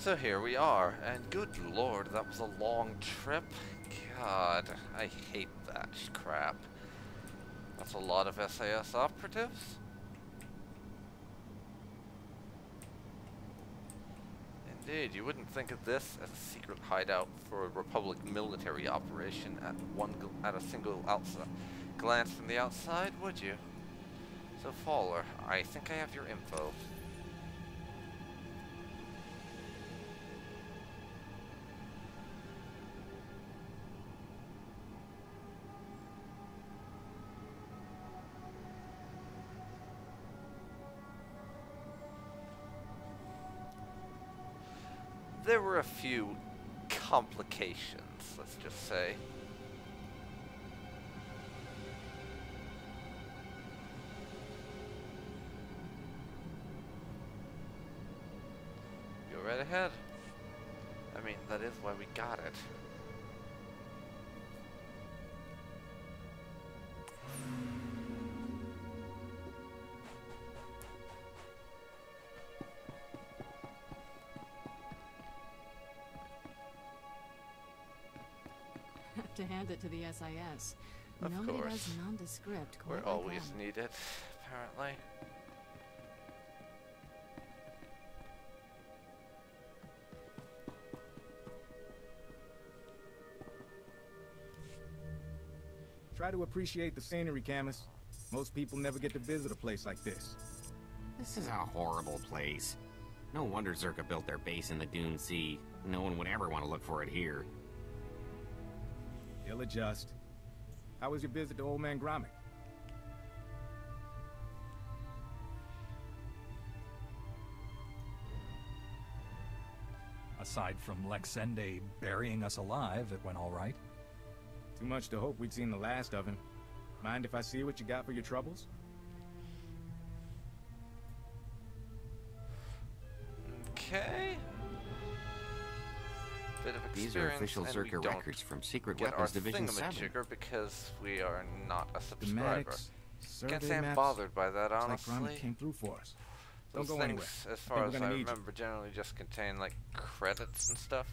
So here we are, and good lord, that was a long trip. God, I hate that crap. That's a lot of SAS operatives. Indeed, you wouldn't think of this as a secret hideout for a Republic military operation at a single glance from the outside, would you? So, Faller, I think I have your info. There were a few complications, let's just say. Go right ahead. I mean, that is why we got it. To hand it to the SIS. Of Nobody course. does nondescript quite We're like always them. needed, apparently. Try to appreciate the scenery, Camus. Most people never get to visit a place like this. This is a horrible place. No wonder Zerka built their base in the Dune Sea. No one would ever want to look for it here. He'll adjust. How was your visit to Old Man Gromit? Aside from Lexende burying us alive, it went all right. Too much to hope we'd seen the last of him. Mind if I see what you got for your troubles? Okay. Bit of experience. These are official and Zerka we don't records from Secret get Weapons our Division 7. thingamajigger because we are not a subscriber. Schematics, Can't survey say I'm maps. bothered by that, Looks honestly. like Gromit came through for us. Don't Those go things, anywhere. as far as we're I gonna need you. remember, generally just contain like credits and stuff.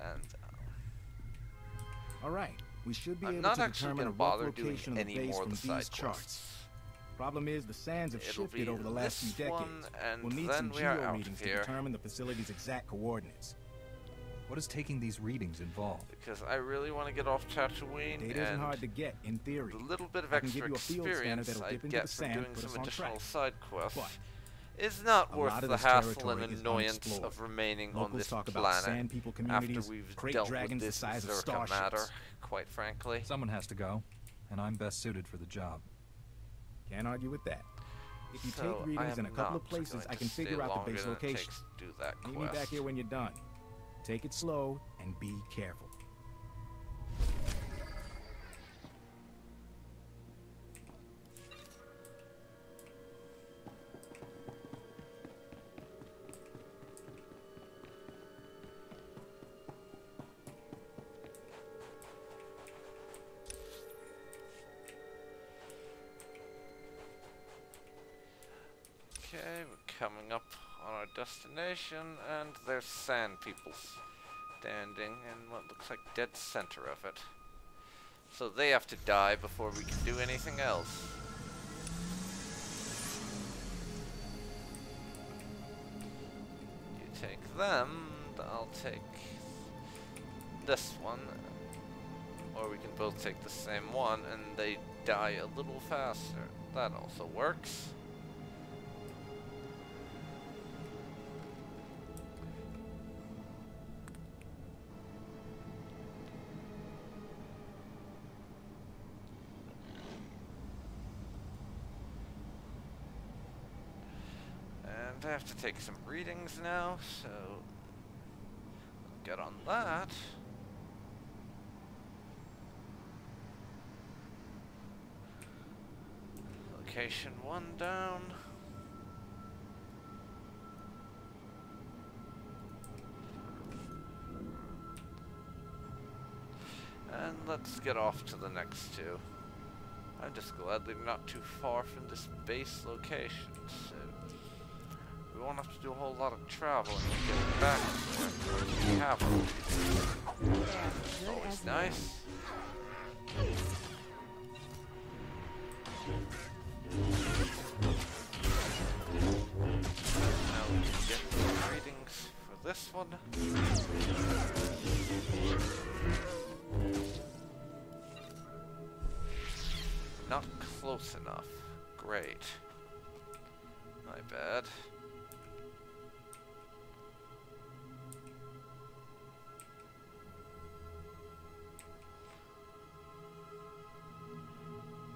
And All right, we should be I'm able not to actually determine going a to rough bother doing location of the any base more of from the side these charts. quests. Problem is, the sands have It'll shifted be over the last few this one, decades. and We'll need then some we are geo out readings to here. determine the facility's exact coordinates. What does taking these readings involve? Because I really want to get off Tatooine, Data isn't and hard to get, in theory. the little bit of I can extra give you a field scanner experience that'll I dip into get the from sand, doing put us some on additional track. side quests But is not a worth lot of the this hassle territory and is annoyance unexplored. of remaining on Locals this talk about planet sand people after communities, we've crate dealt dragons with the this size of Zerka starships. matter, quite frankly. Someone has to go, and I'm best suited for the job. Can't argue with that. If you So take readings in a couple of not places, going I to can figure stay out the longer base than it location. takes to do that Meet me back quest. here when you're done. Take it slow and be careful. Okay, we're coming up on our destination, and there's sand people standing in what looks like dead center of it. So they have to die before we can do anything else. You take them, I'll take this one. Or we can both take the same one, and they die a little faster. That also works. And I have to take some readings now, so I'll get on that. Location 1 down. And let's get off to the next two. I'm just glad they're not too far from this base location, so We won't have to do a whole lot of traveling to get back there. We have them. Always nice. Now we can get the readings for this one. Not close enough. Great. My bad.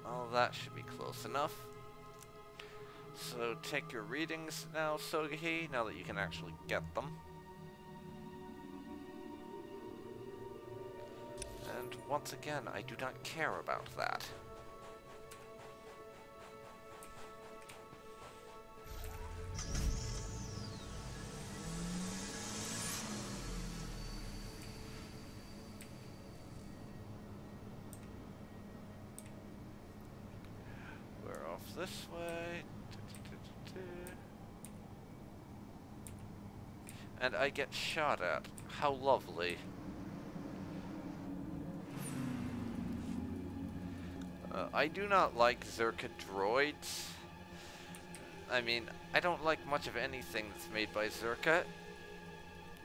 All that should be close enough. So take your readings now, Sogohi, now that you can actually get them. And once again, I do not care about that. We're off this way. And I get shot at. How lovely. I do not like Zerka droids. I mean, I don't like much of anything that's made by Zerka.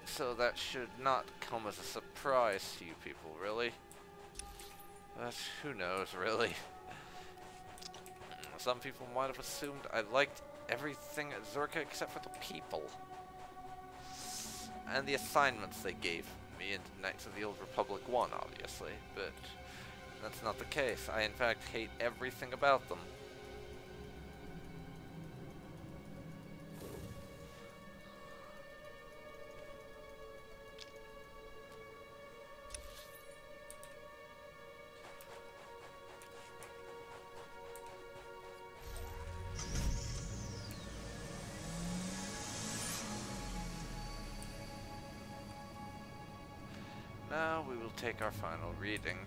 So that should not come as a surprise to you people, really. But who knows, really. Some people might have assumed I liked everything at Zerka except for the people. And the assignments they gave me in Knights of the Old Republic 1, obviously. But that's not the case. I, in fact, hate everything about them. Now we will take our final reading.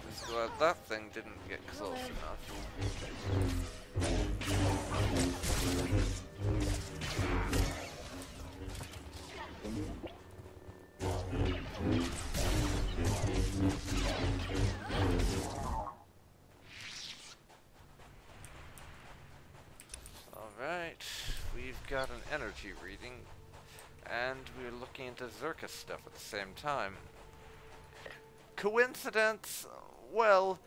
Just glad that thing didn't get close enough. Alright, we've got an energy reading, and we're looking into Zerka stuff at the same time. Coincidence? Well,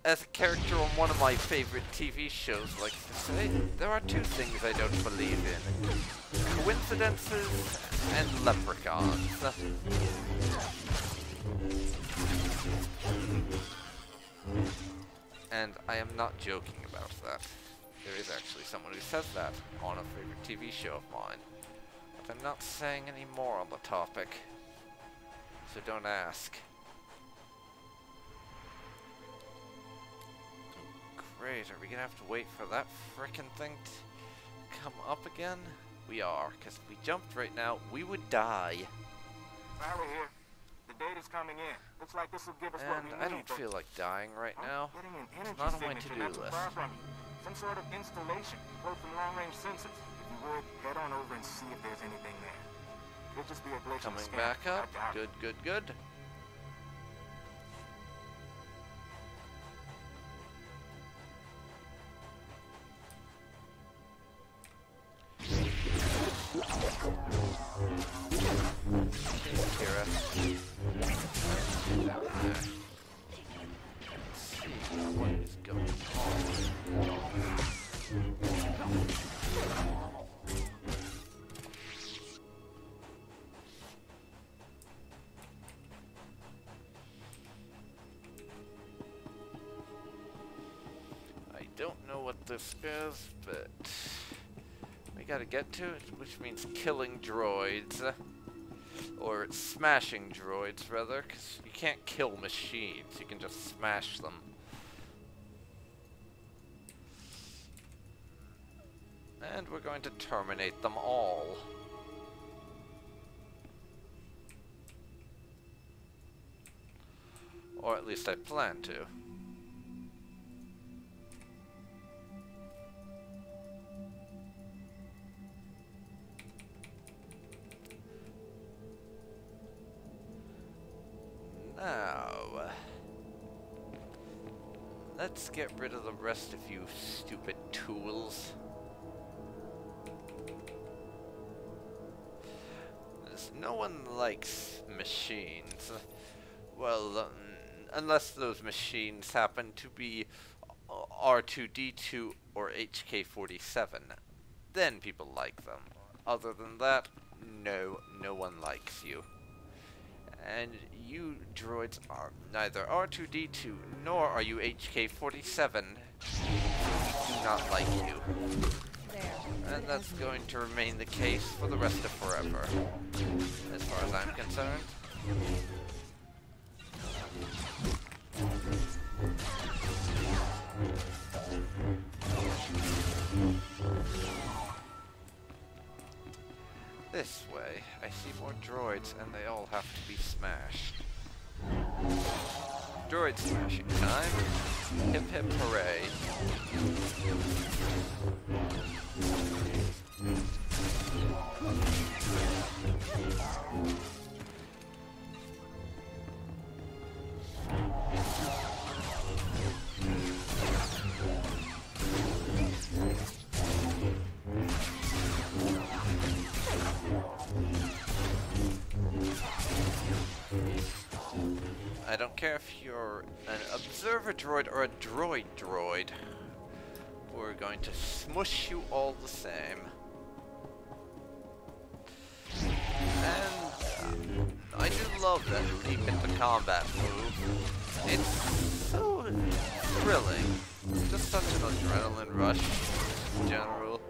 as a character on one of my favorite TV shows likes to say, there are two things I don't believe in. Coincidences and leprechauns. And I am not joking about that. There is actually someone who says that on a favorite TV show of mine. But I'm not saying any more on the topic. So don't ask. Great, are we gonna have to wait for that frickin' thing to come up again? We are, because if we jumped right now, we would die. Valley here. The data's coming in. Looks like this will give us what we And need. I don't feel like dying right now. Getting an energy It's not on my signature to-do not too list. far from you. Some sort of installation, both from long-range sensors. If you would, head on over and see if there's anything there. Could just be a glitch in the Coming scanner. back up. I doubt it. Good, good, good. Kira. Down there. Let's see what is going on. I don't know what this is, but we gotta get to it, which means killing droids. Or smashing droids, rather, because you can't kill machines, you can just smash them. And we're going to terminate them all. Or at least I plan to. Now, let's get rid of the rest of you stupid tools. No one likes machines. Well, unless those machines happen to be R2-D2 or HK-47. Then people like them. Other than that, no one likes you. And you droids are neither R2-D2 nor are you HK-47. Do not like you. And that's going to remain the case for the rest of forever, as far as I'm concerned. This way, I see more droids, and they all have to be smashed. Droid smashing time. Hip hip hooray. I don't care if you're an observer droid or a droid. We're going to smush you all the same. And I do love that leap into combat move. It's so thrilling. It's just such an adrenaline rush in general.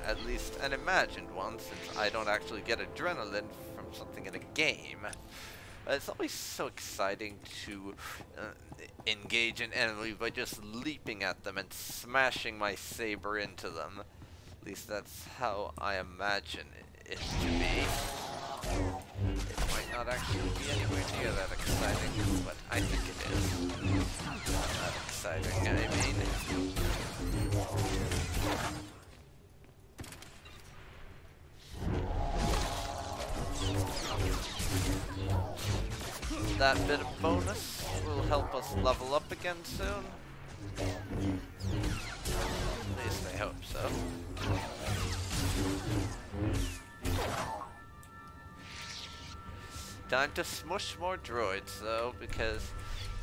At least an imagined one, since I don't actually get adrenaline from something in a game. It's always so exciting to engage an enemy by just leaping at them and smashing my saber into them. At least that's how I imagine it to be. It might not actually be anywhere near that exciting, but I think it is. Not exciting, I mean. That bit of bonus will help us level up again soon. At least I hope so. Time to smush more droids though, because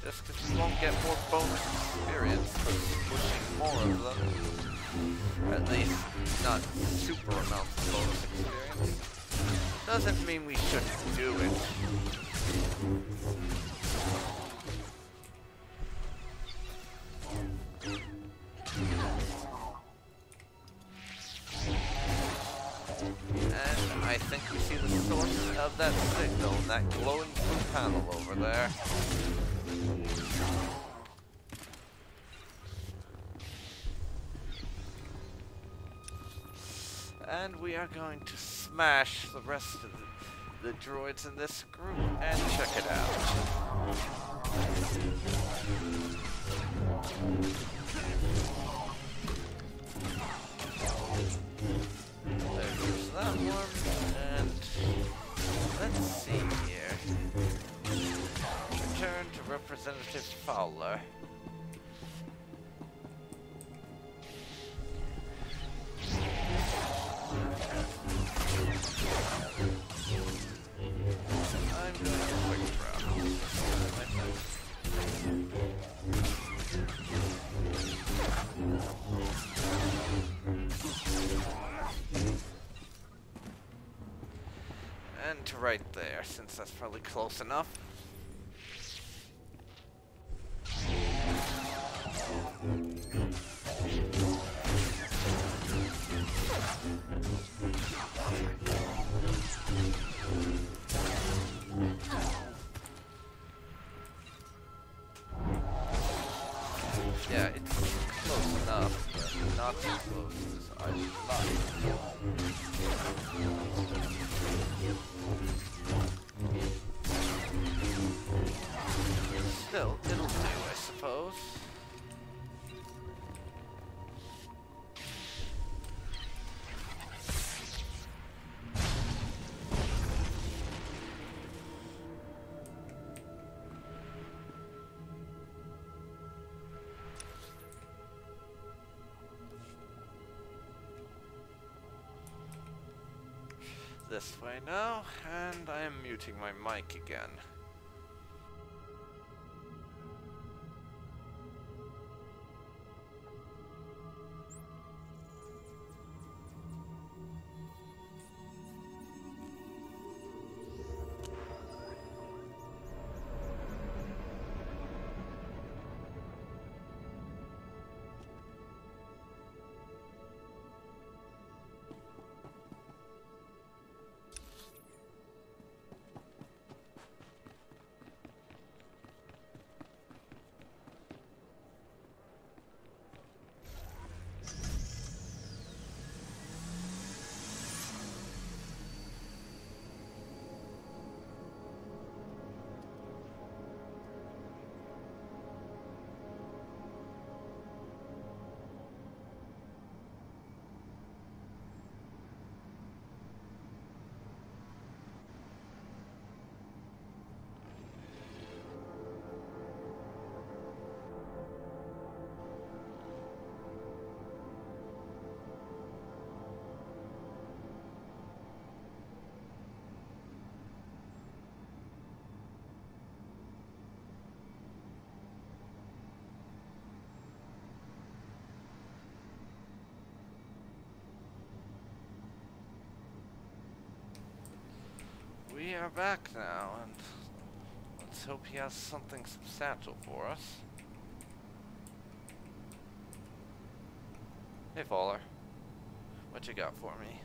just because we won't get more bonus experience for smushing more of them, or at least not super amounts of bonus experience, doesn't mean we shouldn't do it. And I think we see the source of that signal in that glowing blue panel over there. And we are going to smash the rest of the droids in this group and check it out. There's that one, and let's see here. Return to Representative Fowler. I'm doing a quick drop. And to right there, since that's probably close enough. Yeah, it's close enough, but not too close as I would like. Still, it'll do, I suppose. this way now, and I am muting my mic again. We are back now, and let's hope he has something substantial for us. Hey, Faller. What you got for me?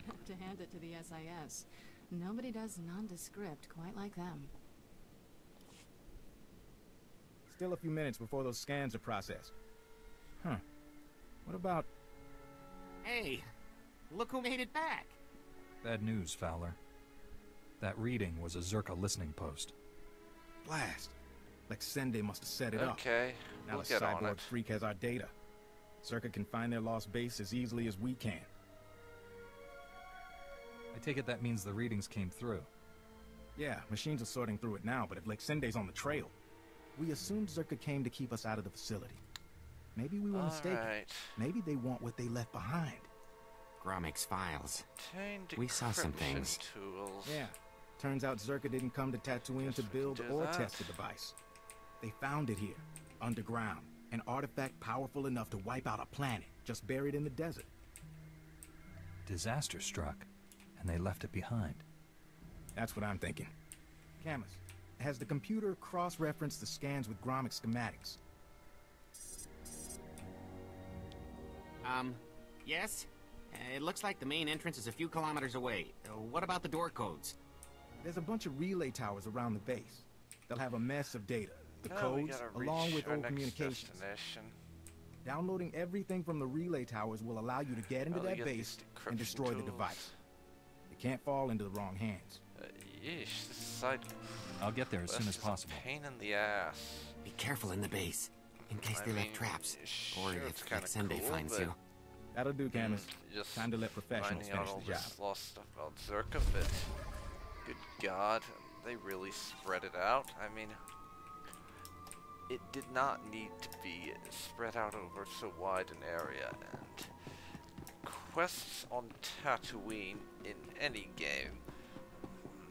Have to hand it to the SIS. Nobody does nondescript quite like them. Still a few minutes before those scans are processed. Huh. What about... Hey, look who made it back. Bad news, Fowler. That reading was a Zerka listening post. Blast? Like Sende must have set it up. Okay, Now we'll the get on cyborg it. freak has our data. Zerka can find their lost base as easily as we can. I take it that means the readings came through. Yeah, machines are sorting through it now, but if Lexende's on the trail, we assumed Zerka came to keep us out of the facility. Maybe we were mistaken. Alright. Maybe they want what they left behind. Gromik's files. Obtain We saw some decryption things. Tools. Yeah. Turns out Zerka didn't come to Tatooine Guess to we can build do or that. test the device. They found it here, underground. An artifact powerful enough to wipe out a planet, just buried in the desert. Disaster struck, and they left it behind. That's what I'm thinking. Camus, has the computer cross-referenced the scans with Gromik schematics? Yes? It looks like the main entrance is a few kilometers away. What about the door codes? There's a bunch of relay towers around the base. They'll have a mess of data. The Now we codes, gotta along reach with our old next communications. destination. Downloading everything from the relay towers will allow you to get into Well, that you got base these and decryption destroy the tools. device. It can't fall into the wrong hands. Yeesh, this side I'll get there as soon as quest is a possible. pain in the ass. Be careful in the base, in case I they mean, left traps. sure, Or it's if kinda Lexende cool, finds but- you. That'll do, Camus. Just Time to let professionals finding out finish all the job. this lost stuff about Zerka, but good God, they really spread it out. I mean, it did not need to be spread out over so wide an area, and quests on Tatooine in any game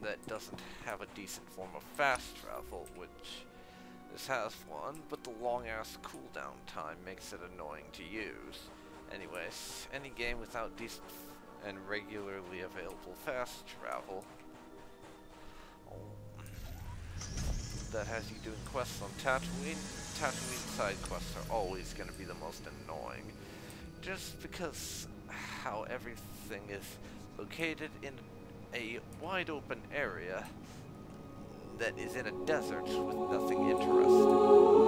that doesn't have a decent form of fast travel, which this has one, but the long-ass cooldown time makes it annoying to use. Anyways, any game without decent and regularly available fast travel. That has you doing quests on Tatooine. Tatooine side quests are always going to be the most annoying. Just because how everything is located in a wide open area that is in a desert with nothing interesting.